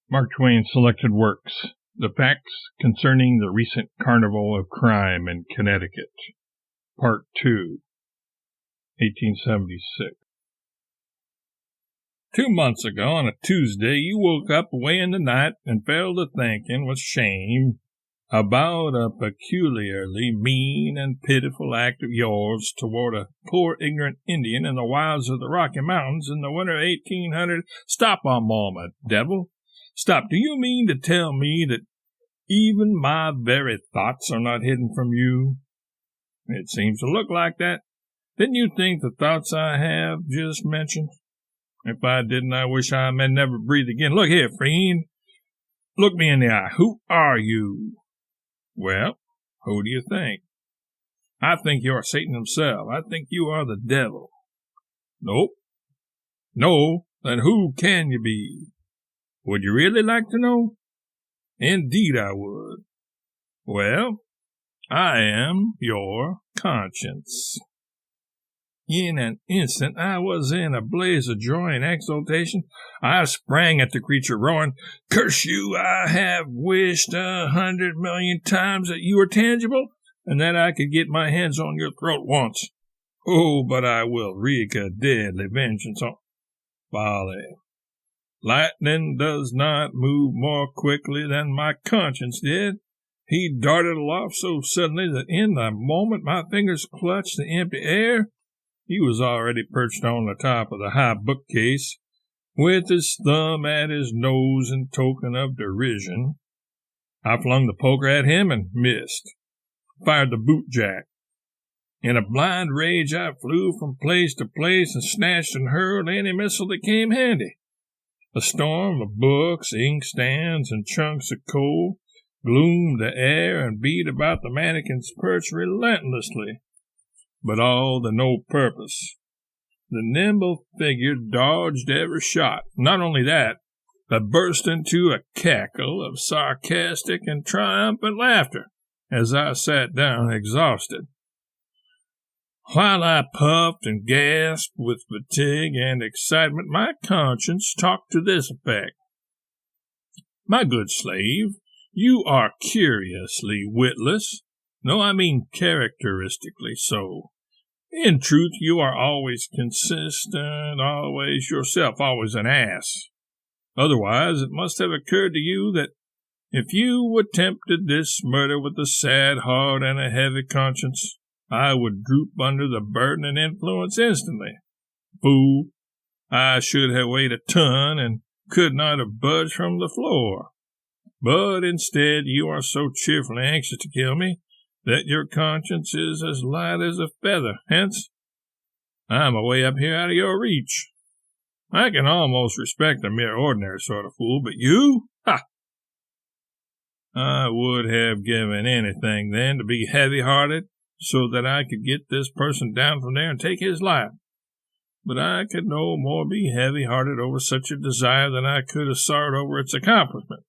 Mark Twain Selected Works: The Facts Concerning the Recent Carnival of Crime in Connecticut, Part 2, 1876. 2 months ago, on a Tuesday, you woke up away in the night and fell to thinking with shame about a peculiarly mean and pitiful act of yours toward a poor ignorant Indian in the wilds of the Rocky Mountains in the winter of 1800. Stop a moment, devil. Stop. Do you mean to tell me that even my very thoughts are not hidden from you? It seems to look like that. Didn't you think the thoughts I have just mentioned? If I didn't, I wish I may never breathe again. Look here, friend. Look me in the eye. Who are you? Well, who do you think? I think you are Satan himself. I think you are the devil. Nope. No, then who can you be? Would you really like to know? Indeed I would. Well, I am your conscience. In an instant, I was in a blaze of joy and exultation. I sprang at the creature, roaring, "Curse you! I have wished 100,000,000 times that you were tangible, and that I could get my hands on your throat once. Oh, but I will wreak a deadly vengeance on folly. Lightning does not move more quickly than my conscience did. He darted aloft so suddenly that in the moment my fingers clutched the empty air, he was already perched on the top of the high bookcase, with his thumb at his nose in token of derision. I flung the poker at him and missed. Fired the bootjack. In a blind rage, I flew from place to place and snatched and hurled any missile that came handy. A storm of books, inkstands, and chunks of coal gloomed the air and beat about the mannequin's perch relentlessly, but all to no purpose. The nimble figure dodged every shot. Not only that, but burst into a cackle of sarcastic and triumphant laughter as I sat down exhausted. While I puffed and gasped with fatigue and excitement, my conscience talked to this effect. "My good slave, you are curiously witless. No, I mean characteristically so. In truth, you are always consistent, always yourself, always an ass. Otherwise, it must have occurred to you that if you attempted this murder with a sad heart and a heavy conscience, I would droop under the burden and influence instantly. Fool, I should have weighed a ton and could not have budged from the floor. But instead, you are so cheerfully anxious to kill me that your conscience is as light as a feather. Hence, I'm away up here out of your reach. I can almost respect a mere ordinary sort of fool, but you? Ha! I would have given anything then to be heavy-hearted, so that I could get this person down from there and take his life. But I could no more be heavy-hearted over such a desire than I could have sorrowed over its accomplishment.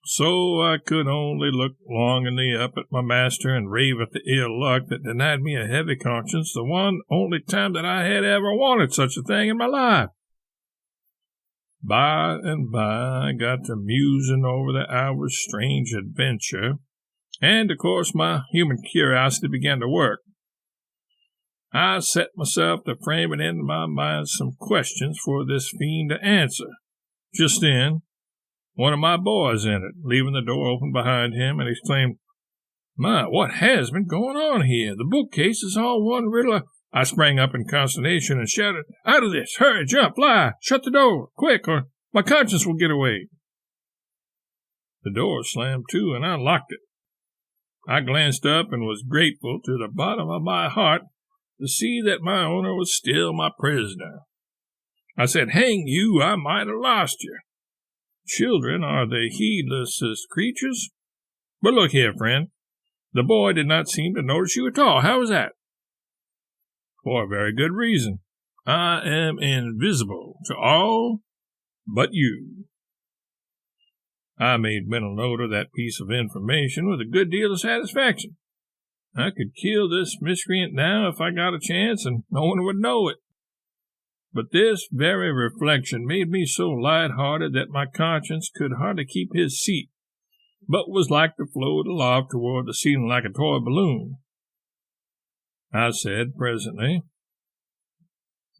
So I could only look longingly up at my master and rave at the ill luck that denied me a heavy conscience the one only time that I had ever wanted such a thing in my life. By and by I got to musing over the hour's strange adventure, and, of course, my human curiosity began to work. I set myself to framing in my mind some questions for this fiend to answer. Just then, one of my boys entered, leaving the door open behind him, and exclaimed, "My, what has been going on here? The bookcase is all one riddle." I sprang up in consternation and shouted, "Out of this! Hurry, jump, fly! Shut the door, quick, or my conscience will get away!" The door slammed to, and I locked it. I glanced up and was grateful to the bottom of my heart to see that my owner was still my prisoner. I said, "Hang you, I might have lost you. Children are the heedlessest creatures. But look here, friend, the boy did not seem to notice you at all. How is that?" "For a very good reason. I am invisible to all but you." I made mental note of that piece of information with a good deal of satisfaction. I could kill this miscreant now if I got a chance, and no one would know it. But this very reflection made me so light-hearted that my conscience could hardly keep his seat, but was like to float aloft toward the ceiling like a toy balloon. I said presently,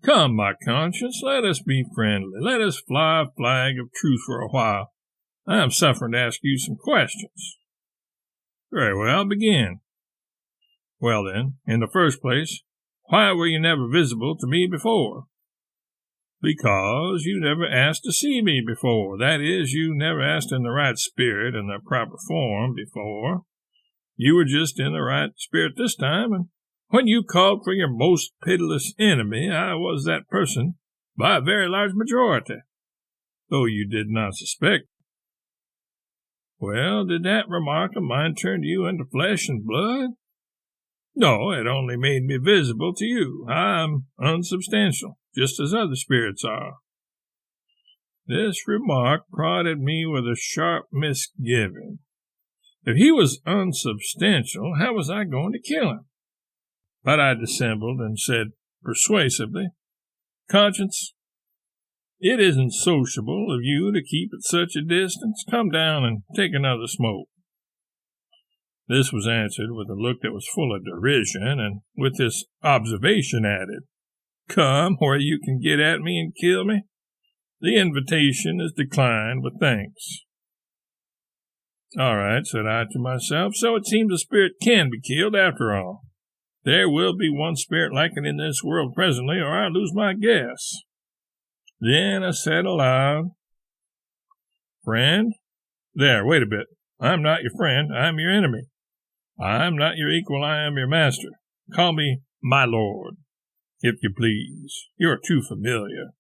"Come, my conscience, let us be friendly. Let us fly a flag of truce for a while. I am suffering to ask you some questions." "Very well, begin." "Well, then, in the first place, why were you never visible to me before?" "Because you never asked to see me before. That is, you never asked in the right spirit and the proper form before. You were just in the right spirit this time, and when you called for your most pitiless enemy, I was that person by a very large majority, though you did not suspect. Well, did that remark of mine turn you into flesh and blood? No, it only made me visible to you. I am unsubstantial, just as other spirits are." This remark prodded me with a sharp misgiving. If he was unsubstantial, how was I going to kill him? But I dissembled and said persuasively, "Conscience, it isn't sociable of you to keep at such a distance. Come down and take another smoke." This was answered with a look that was full of derision, and with this observation added, "Come where you can get at me and kill me. The invitation is declined with thanks." "All right," said I to myself, "so it seems a spirit can be killed after all. There will be one spirit like it in this world presently, or I lose my guess." Then I said aloud, "Friend? There, wait a bit. I'm not your friend. I'm your enemy. I'm not your equal. I am your master. Call me my lord, if you please. You're too familiar."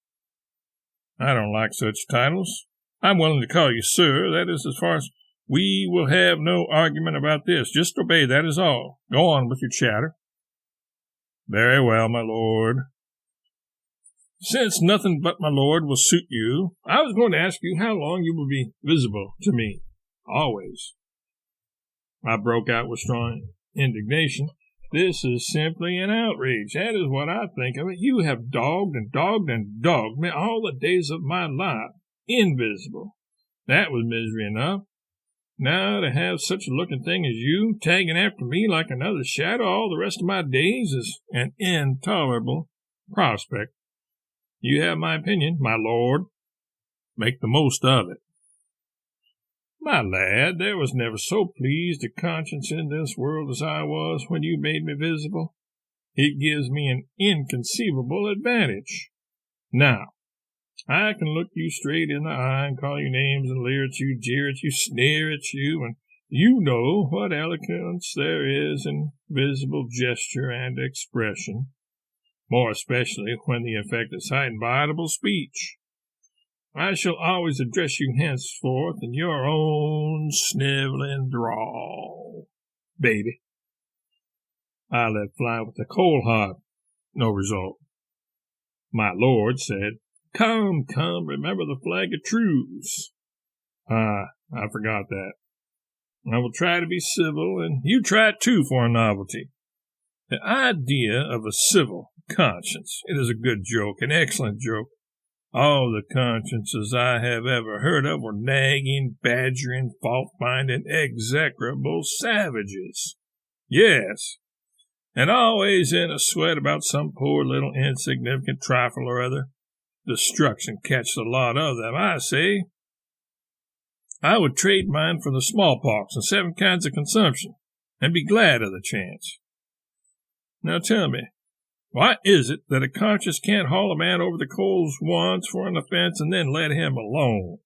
"I don't like such titles. I'm willing to call you sir. That is as far as we will have no argument about this. Just obey, that is all. Go on with your chatter." "Very well, my lord. Since nothing but my lord will suit you, I was going to ask you how long you will be visible to me. Always." I broke out with strong indignation. "This is simply an outrage. That is what I think of it. You have dogged and dogged and dogged me all the days of my life. Invisible. That was misery enough. Now to have such a looking thing as you tagging after me like another shadow all the rest of my days is an intolerable prospect. You have my opinion, my lord. Make the most of it." "My lad, there was never so pleased a conscience in this world as I was when you made me visible. It gives me an inconceivable advantage. Now, I can look you straight in the eye and call you names and leer at you, jeer at you, sneer at you, and you know what eloquence there is in visible gesture and expression, more especially when the effect is heightened by audible speech. I shall always address you henceforth in your own sniveling drawl. Baby." I let fly with the coal hod. No result. My lord said, Come, remember the flag of truce." "I forgot that. I will try to be civil, and you try it too for a novelty. The idea of a civil conscience. It is a good joke, an excellent joke. All the consciences I have ever heard of were nagging, badgering, fault-finding, execrable savages. Yes, and always in a sweat about some poor little insignificant trifle or other. Destruction catch the lot of them, I say. I would trade mine for the smallpox and 7 kinds of consumption, and be glad of the chance. Now tell me, why is it that a conscience can't haul a man over the coals once for an offense and then let him alone?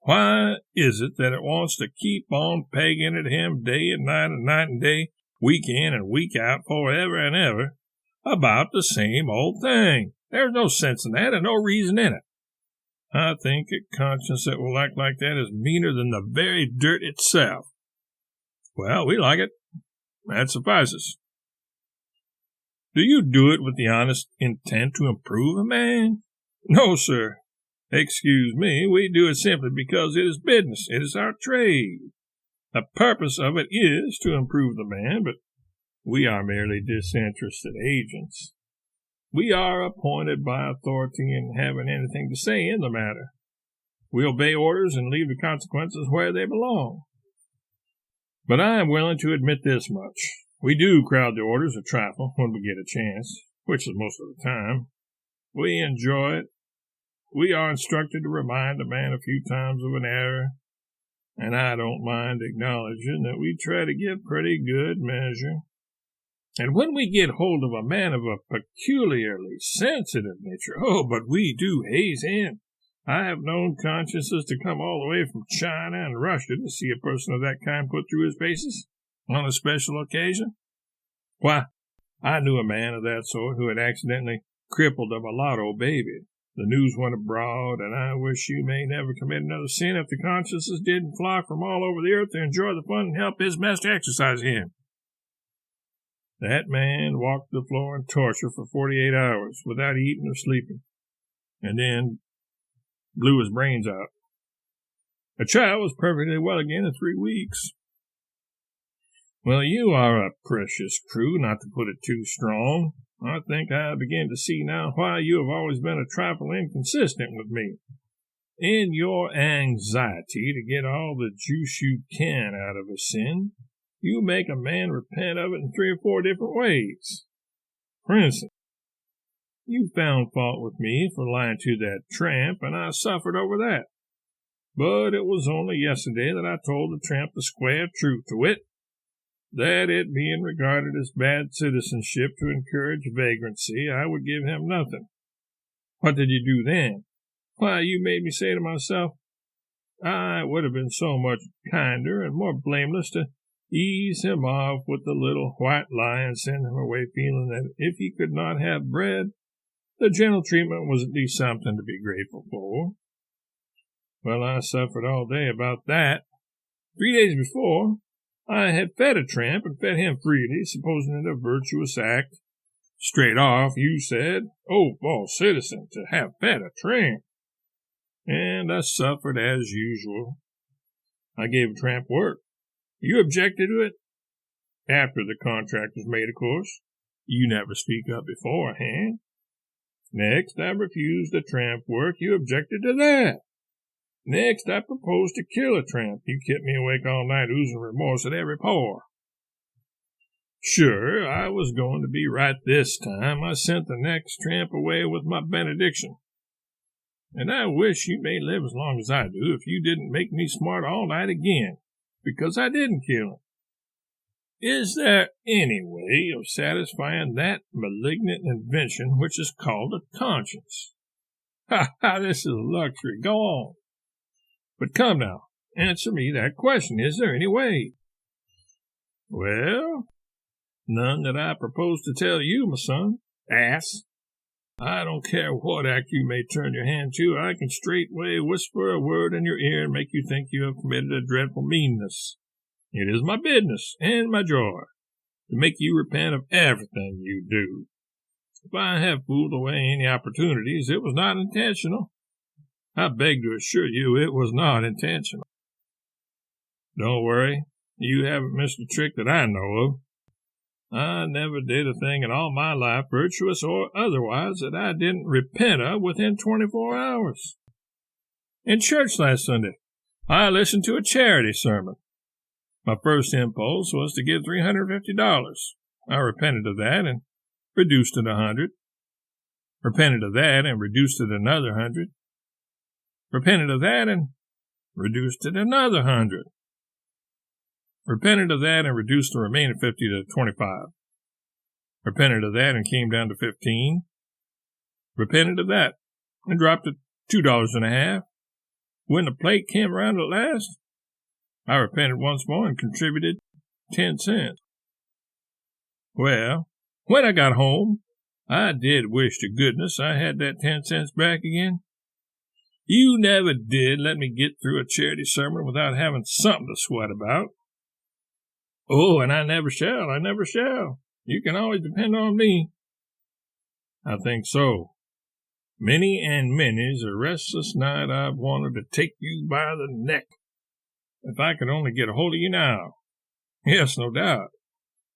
Why is it that it wants to keep on pegging at him day and night and day, week in and week out, forever and ever, about the same old thing? There's no sense in that and no reason in it. I think a conscience that will act like that is meaner than the very dirt itself. Well, we like it. That suffices. Do you do it with the honest intent to improve a man? No, sir. Excuse me, we do it simply because it is business. It is our trade. The purpose of it is to improve the man, but we are merely disinterested agents. We are appointed by authority and haven't anything to say in the matter. We obey orders and leave the consequences where they belong. But I am willing to admit this much. We do crowd the orders a trifle when we get a chance, which is most of the time. We enjoy it. We are instructed to remind a man a few times of an error, and I don't mind acknowledging that we try to give pretty good measure. And when we get hold of a man of a peculiarly sensitive nature, but we do haze him. I have known consciences to come all the way from China and Russia to see a person of that kind put through his paces on a special occasion. Why, I knew a man of that sort who had accidentally crippled a mulatto baby. The news went abroad, and I wish you may never commit another sin if the consciences didn't flock from all over the earth to enjoy the fun and help his master exercise him. That man walked the floor in torture for 48 hours without eating or sleeping, and then blew his brains out. The child was perfectly well again in 3 weeks. Well, you are a precious crew, not to put it too strong. I think I begin to see now why you have always been a trifle inconsistent with me. In your anxiety to get all the juice you can out of a sin, you make a man repent of it in 3 or 4 different ways. For instance, you found fault with me for lying to that tramp, and I suffered over that. But it was only yesterday that I told the tramp the square truth, to wit, that it being regarded as bad citizenship to encourage vagrancy, I would give him nothing. What did you do then? Why, you made me say to myself, it would have been so much kinder and more blameless to ease him off with the little white lie and send him away feeling that if he could not have bread, the gentle treatment was at least something to be grateful for. Well, I suffered all day about that. 3 days before, I had fed a tramp and fed him freely, supposing it a virtuous act. Straight off, you said, false citizen, to have fed a tramp. And I suffered as usual. I gave a tramp work. You objected to it? After the contract was made, of course. You never speak up beforehand. Next, I refused the tramp work. You objected to that. Next, I proposed to kill a tramp. You kept me awake all night oozing remorse at every pore. Sure, I was going to be right this time. I sent the next tramp away with my benediction. And I wish you may live as long as I do if you didn't make me smart all night again, because I didn't kill him. Is there any way of satisfying that malignant invention which is called a conscience? This is luxury. Go on. But come now, answer me that question. Is there any way? Well, none that I propose to tell you, my son. Ass. I don't care what act you may turn your hand to, I can straightway whisper a word in your ear and make you think you have committed a dreadful meanness. It is my business and my joy to make you repent of everything you do. If I have fooled away any opportunities, it was not intentional. I beg to assure you it was not intentional. Don't worry, you haven't missed a trick that I know of. I never did a thing in all my life, virtuous or otherwise, that I didn't repent of within 24 hours. In church last Sunday, I listened to a charity sermon. My first impulse was to give $350. I repented of that and reduced it $100. Repented of that and reduced it another $100. Repented of that and reduced it another $100. Repented of that and reduced the remaining $50 to $25. Repented of that and came down to $15. Repented of that and dropped it $2.50. When the plate came around at last, I repented once more and contributed 10 cents. Well, when I got home, I did wish to goodness I had that 10 cents back again. You never did let me get through a charity sermon without having something to sweat about. Oh, and I never shall. You can always depend on me. I think so. Many and many's a restless night I've wanted to take you by the neck. If I could only get a hold of you now. Yes, no doubt.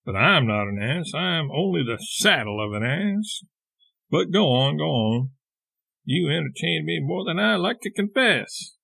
But I'm not an ass. I am only the saddle of an ass. But go on, go on. You entertain me more than I like to confess.